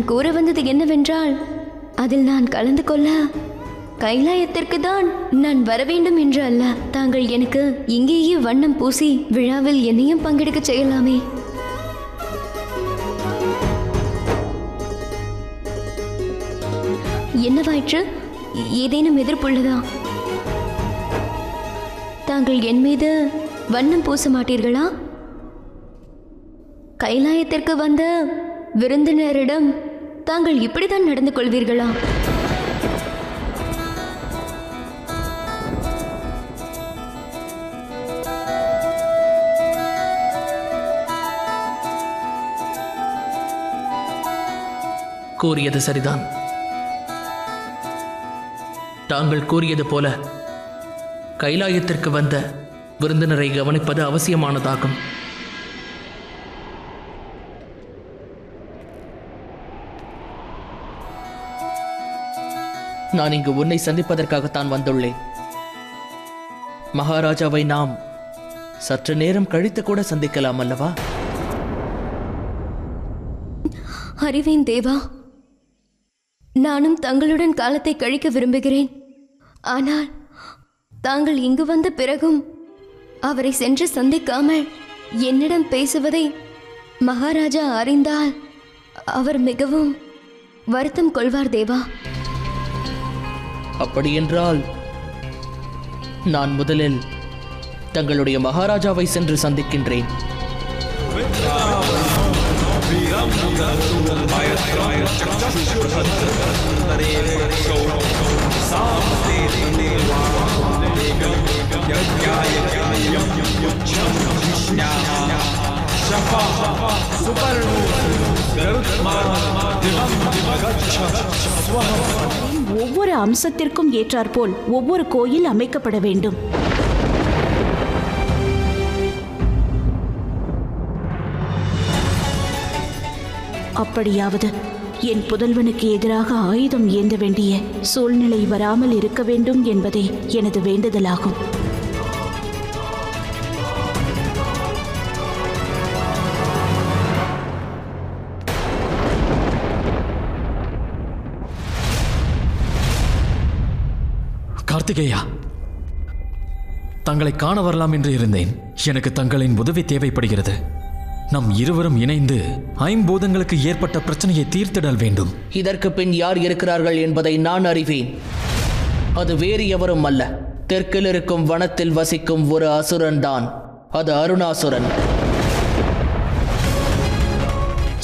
நான் கூற வந்தது என்னவென்றால், அதில் நான் கலந்து கொள்ள கைலாயத்திற்கு தான் நான் வர வேண்டும் என்று அல்ல. தாங்கள் எனக்கு இங்கேயே வண்ணம் பூசி விழாவில் என்னையும் பங்கெடுக்க செய்யலாமே. என்னவாயிற்று? ஏதேனும் எதிர்ப்புள்ளதா? தாங்கள் என் மீது வண்ணம் பூச மாட்டீர்களா? கைலாயத்திற்கு வந்த விருந்தினரிடம் தாங்கள் இப்படித்தான் நடந்து கொள்வீர்களா? கூறியது சரிதான். தாங்கள் கூறியது போல கைலாயத்திற்கு வந்த விருந்தினரை கவனிப்பது அவசியமானதாகும். நான் இங்கு உன்னை சந்திப்பதற்காகத்தான் வந்துள்ளேன். மகாராஜாவை நாம் சற்று நேரம் கழித்து கூட சந்திக்கலாம் அல்லவா? அறிவேன் தேவா. நானும் தங்களுடன் காலத்தை கழிக்க விரும்புகிறேன். ஆனால் தாங்கள் இங்கு வந்த பிறகும் அவரை சென்று சந்திக்காமல் என்னிடம் பேசுவதை மகாராஜா அறிந்தால் அவர் மிகவும் வருத்தம் கொள்வார் தேவா. அப்படியென்றால் நான் முதலில் தங்களுடைய மகாராஜாவை சென்று சந்திக்கின்றேன். ஒவ்வொரு அம்சத்திற்கும் ஏற்றாற்போல் ஒவ்வொரு கோயில் அமைக்கப்பட வேண்டும். அப்படியாவது என் புதல்வனுக்கு எதிராக ஆயுதம் ஏந்த வேண்டிய சூழ்நிலை வராமல் இருக்க வேண்டும் என்பதே எனது வேண்டுதலாகும். கார்த்திகேயா, தங்களை காண வரலாம் என்று இருந்தேன். எனக்கு தங்களின் உதவி தேவைப்படுகிறது. நம் இருவரும் இணைந்து ஐம்பூதங்களுக்கு ஏற்பட்ட பிரச்சனையை தீர்த்திடல் வேண்டும். இதற்கு பின் யார் இருக்கிறார்கள் என்பதை நான் அறிவேன். அது வேறு எவரும் அல்ல, தெற்கில் இருக்கும் வனத்தில் வசிக்கும் ஒரு அசுரன் தான். அது அருணாசுரன்.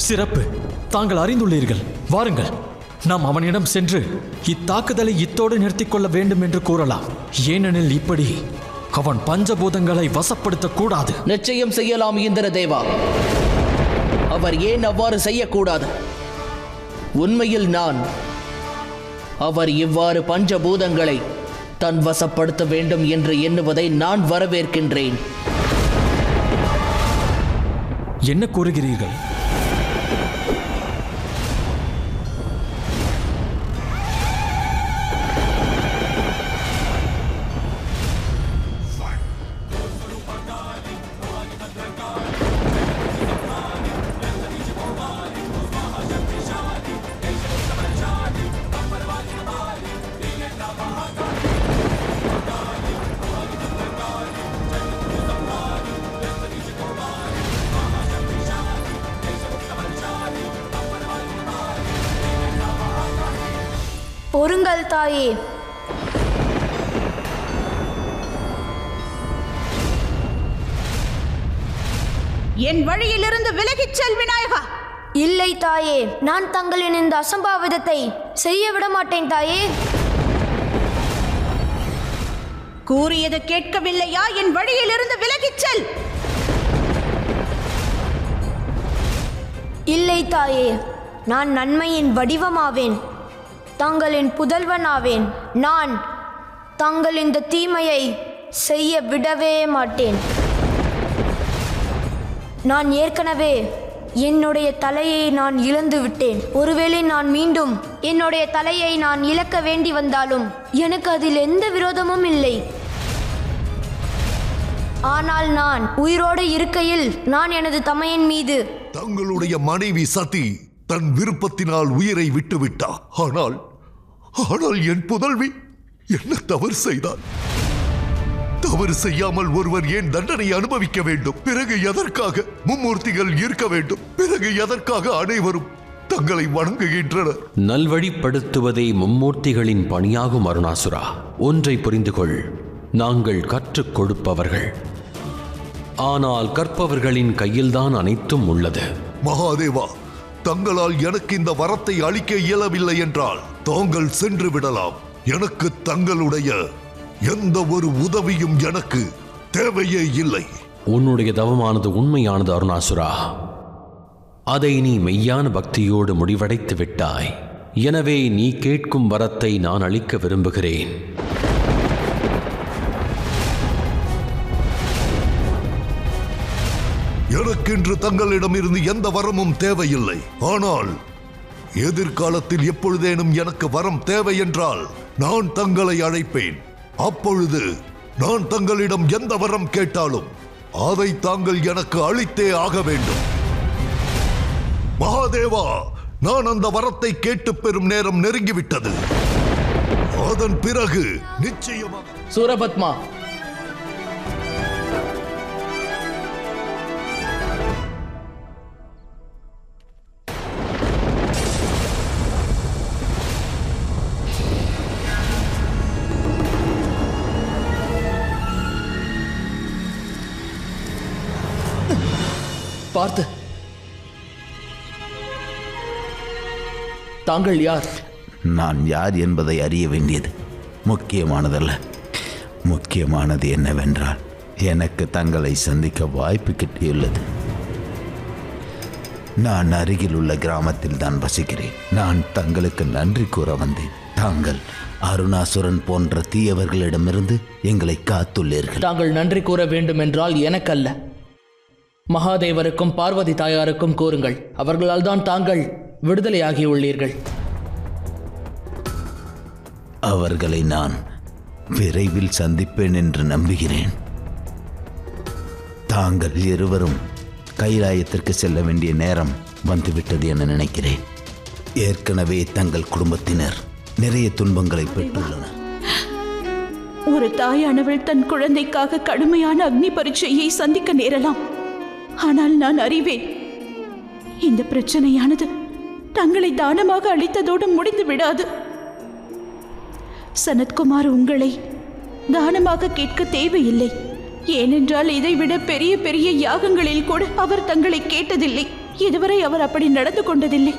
சிறப்பு, தாங்கள் அறிந்துள்ளீர்கள். வாருங்கள், நாம் அவனிடம் சென்று இத்தாக்குதலை இத்தோடு நிறுத்திக் கொள்ள வேண்டும் என்று கூறலாம். ஏனெனில் இப்படி அவன் பஞ்சபூதங்களை வசப்படுத்தக்கூடாது. நிச்சயம் செய்யலாம் இந்திர தேவா. அவர் ஏன் அவ்வாறு செய்யக்கூடாது? உண்மையில் நான் அவர் இவ்வாறு பஞ்சபூதங்களை தன் வசப்படுத்த வேண்டும் என்று எண்ணுவதை நான் வரவேற்கின்றேன். என்ன கூறுகிறீர்கள்? பொறுங்கள் தாயே. என் வழியிலிருந்து விலகிச் செல் விநாயகா. இல்லை தாயே, நான் தங்களின் இந்த அசம்பாவிதத்தை செய்ய விட மாட்டேன் தாயே. கூறியது கேட்கவில்லையா? என் வழியிலிருந்து விலகிச் செல். இல்லை தாயே, நான் நன்மையின் வடிவமாவேன், தங்களின் புதல்வனாவேன். நான் தங்கள் இந்த தீமையை செய்ய விடவே மாட்டேன். நான் ஏற்கனவே என்னுடைய தலையை நான் இழந்து விட்டேன். ஒருவேளை நான் மீண்டும் என்னுடைய தலையை நான் இழக்க வேண்டி வந்தாலும் எனக்கு அதில் எந்த விரோதமும் இல்லை. ஆனால் நான் உயிரோடு இருக்கையில் நான் எனது தமையன் மீது தங்களுடைய மனைவி சதி தன் விருப்பத்தினால் உயிரை விட்டுவிட்டார். ஆனால் என் புதல்வி என்ன தவறு செய்தார்? தவறு செய்யாமல் ஒருவர் ஏன் தண்டனை அனுபவிக்க வேண்டும்? பிறகு எதற்காக மும்மூர்த்திகள் இருக்க வேண்டும்? பிறகு எதற்காக அனைவரும் தங்களை வணங்குகின்றனர்? நல்வழிப்படுத்துவதே மும்மூர்த்திகளின் பணியாகும் அருணாசுரா. ஒன்றை புரிந்து கொள், நாங்கள் கற்றுக் கொடுப்பவர்கள். ஆனால் கற்பவர்களின் கையில்தான் அனைத்தும் உள்ளது. மகாதேவா, தங்களால் எனக்கு இந்த வரத்தை அளிக்க இயலவில்லை என்றால் தாங்கள் சென்று விடலாம். எனக்கு தங்களுடைய எந்த ஒரு உதவியும் எனக்கு தேவையே இல்லை. உன்னுடைய தவமானது உண்மையானது அருணாசுரா. அதை நீ மெய்யான பக்தியோடு முடிவடைத்து விட்டாய். எனவே நீ கேட்கும் வரத்தை நான் அளிக்க விரும்புகிறேன். எனக்கென்று தங்களிடமிருந்து எந்த வரமும் தேவையில்லை. ஆனால் எதிர்காலத்தில் எப்பொழுதேனும் எனக்கு வரம் தேவை என்றால் நான் தங்களை அழைப்பேன். அப்பொழுது நான் தங்களிடம் எந்த வரம் கேட்டாலும் அதை தாங்கள் எனக்கு அளித்தே ஆக வேண்டும். மகாதேவா, நான் அந்த வரத்தை கேட்டு பெறும் நேரம் நெருங்கிவிட்டது. அதன் பிறகு நிச்சயமாக சூரபத்மா, பார்த்து. தாங்கள் யார்? நான் யார் என்பதை அறிய வேண்டியது முக்கியமானதல்ல. முக்கியமானது என்னவென்றால் எனக்கு தங்களை சந்திக்க வாய்ப்பு கிட்டியுள்ளது. நான் அருகில் உள்ள கிராமத்தில் தான் வசிக்கிறேன். நான் தங்களுக்கு நன்றி கூற வந்தேன். தாங்கள் அருணாசுரன் போன்ற தீயவர்களிடமிருந்து எங்களை காத்துள்ளீர்கள். தாங்கள் நன்றி கூற வேண்டும் என்றால் எனக்கல்ல, மகாதேவருக்கும் பார்வதி தாயாருக்கும் கூறுங்கள். அவர்களால் தான் தாங்கள் விடுதலையாகியுள்ளீர்கள். அவர்களை நான் விரைவில் சந்திப்பேன் என்று நம்புகிறேன். தாங்கள் இருவரும் கைலாயத்திற்கு செல்ல வேண்டிய நேரம் வந்துவிட்டது என நினைக்கிறேன். ஏற்கனவே தங்கள் குடும்பத்தினர் நிறைய துன்பங்களை பெற்றுள்ளனர். ஒரு தாயானவள் தன் குழந்தைக்காக கடுமையான அக்னி பரீட்சையை சந்திக்க நேரலாம். ஆனால் நான் அறிவேன், இந்த பிரச்சனையானது தங்களை தானமாக அளித்ததோடு முடிந்து விடாது. சனத்குமார் உங்களை தானமாக கேட்க தேவையில்லை. ஏனென்றால் இதைவிட பெரிய பெரிய யாகங்களில் கூட அவர் தங்களை கேட்டதில்லை. இதுவரை அவர் அப்படி நடந்து கொண்டதில்லை.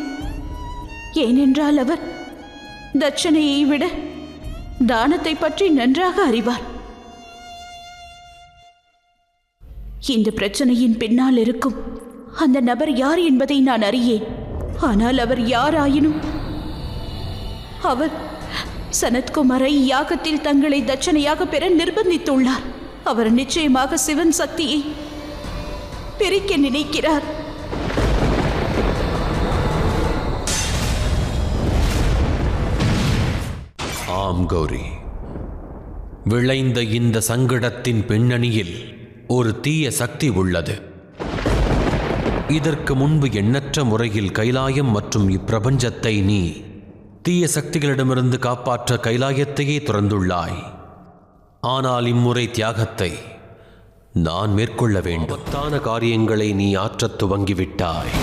ஏனென்றால் அவர் தட்சணையை விட தானத்தை பற்றி நன்றாக அறிவார். இந்த பிரச்சனையின் பின்னால் இருக்கும் அந்த நபர் யார் என்பதை நான் அறியேன். ஆனால் அவர் யாராயினும் அவர் சனத்குமாரை யாகத்தில் தங்களை தட்சணையாக பெற நிர்பந்தித்துள்ளார். அவர் நிச்சயமாக சிவன் சக்தியை பிரிக்க நினைக்கிறார். ஆம் கௌரி, விளைந்த இந்த சங்கடத்தின் பின்னணியில் ஒரு தீய சக்தி உள்ளது. இதற்கு முன்பு எண்ணற்ற முறையில் கைலாயம் மற்றும் இப்பிரபஞ்சத்தை நீ தீய சக்திகளிடமிருந்து காப்பாற்ற கைலாயத்தையே துறந்துள்ளாய். ஆனால் இம்முறை தியாகத்தை நான் மேற்கொள்ள வேண்டும். ஆபத்தான காரியங்களை நீ ஆற்றத் துவங்கிவிட்டாய்.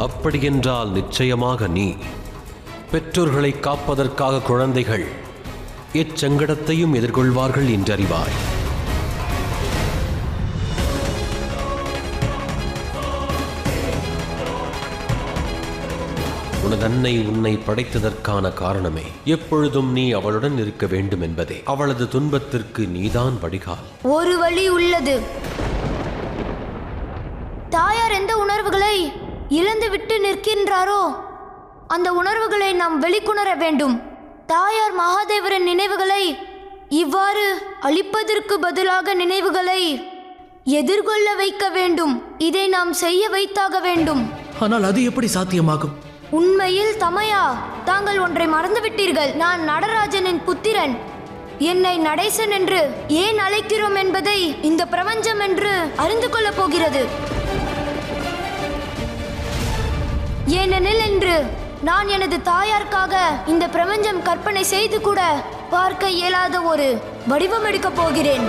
அப்படியென்றால் நிச்சயமாக நீ பெற்றோர்களை காப்பதற்காக குழந்தைகள் எச்சங்கடத்தையும் எதிர்கொள்வார்கள் என்றறிவாய். உனது அன்னை உன்னை படைத்ததற்கான காரணமே எப்பொழுதும் நீ அவளுடன் இருக்க வேண்டும் என்பதே. அவளது துன்பத்திற்கு நீதான் வடிகால். ஒரு வழி உள்ளது. தாயார் எந்த உணர்வுகளை இழந்து விட்டு நிற்கின்றாரோ அந்த உணர்வுகளை நாம் வெளிக்கொணர வேண்டும். தாயார் மகாதேவரின் நினைவுகளை இவ்வாறு அழிப்பதற்கு பதிலாக நினைவுகளை எதிர்கொள்ள வைக்க வேண்டும். இதை நாம் செய்ய வைத்தாக வேண்டும். ஆனால் அது எப்படி சாத்தியமாகும்? உண்மையில் தமையா, தாங்கள் ஒன்றை மறந்துவிட்டீர்கள். நான் நடராஜனின் புத்திரன். என்னை நடேசன் என்று ஏன் அழைக்கிறோம் என்பதை இந்த பிரபஞ்சம் என்று அறிந்து கொள்ளப் போகிறது. ஏனெனில் என்று நான் எனது தாயாருக்காக இந்த பிரபஞ்சம் கற்பனை செய்து கூட பார்க்க இயலாத ஒரு வடிவம் எடுக்கப் போகிறேன்.